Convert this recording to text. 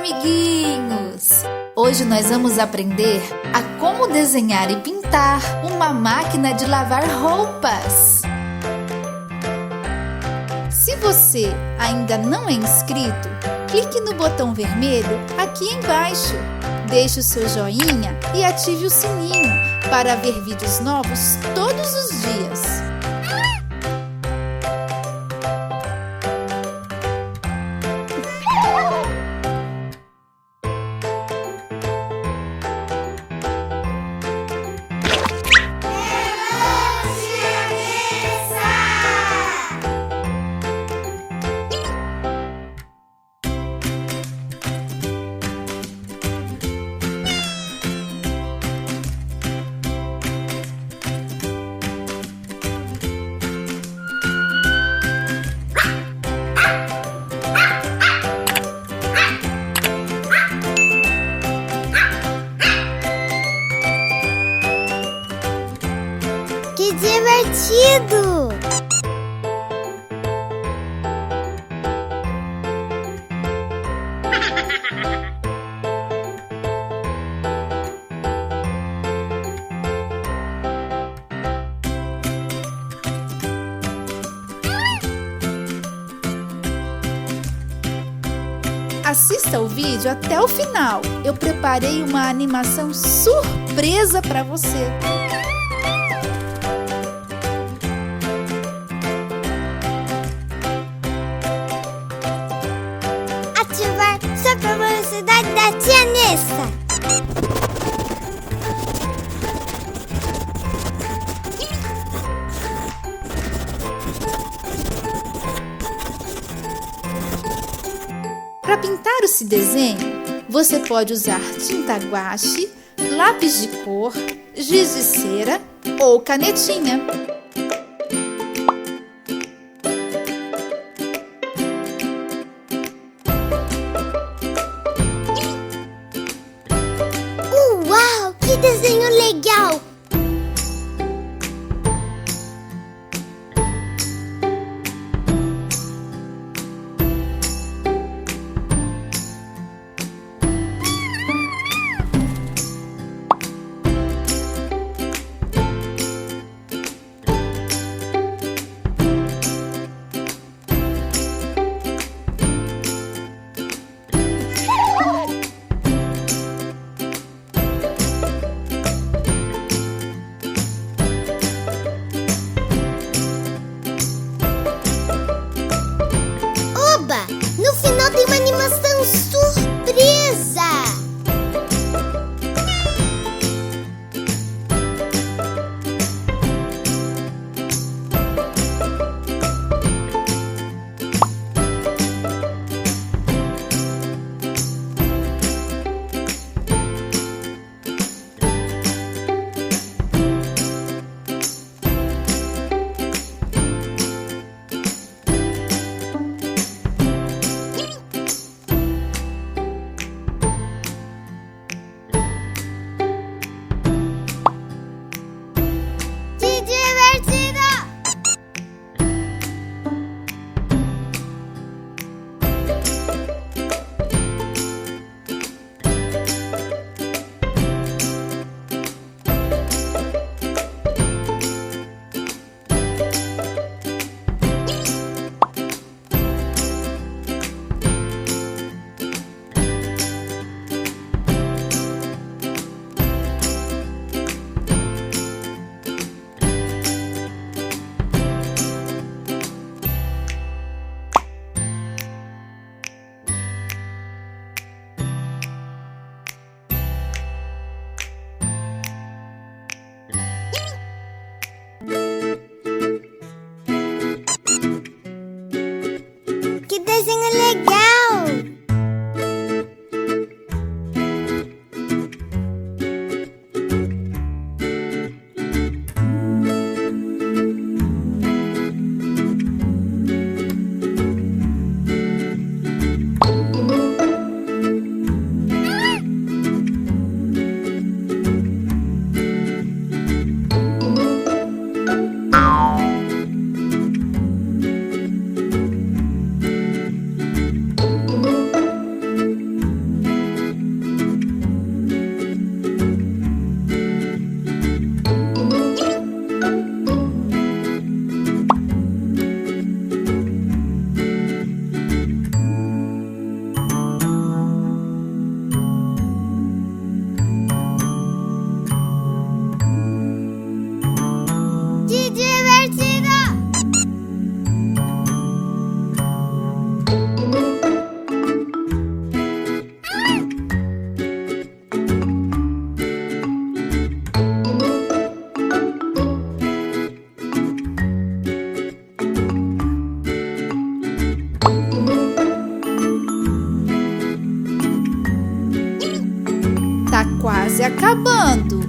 amiguinhos! Hoje nós vamos aprender a como desenhar e pintar uma máquina de lavar roupas. Se você ainda não é inscrito, clique no botão vermelho aqui embaixo. Deixe o seu joinha e ative o sininho para ver vídeos novos todos os dias. Que divertido! Assista o vídeo até o final. Eu preparei uma animação surpresa para você. Ativar super velocidade da tia Nessa. Para pintar esse desenho, você pode usar tinta guache, lápis de cor, giz de cera ou canetinha. Uau, que desenho legal! quase acabando.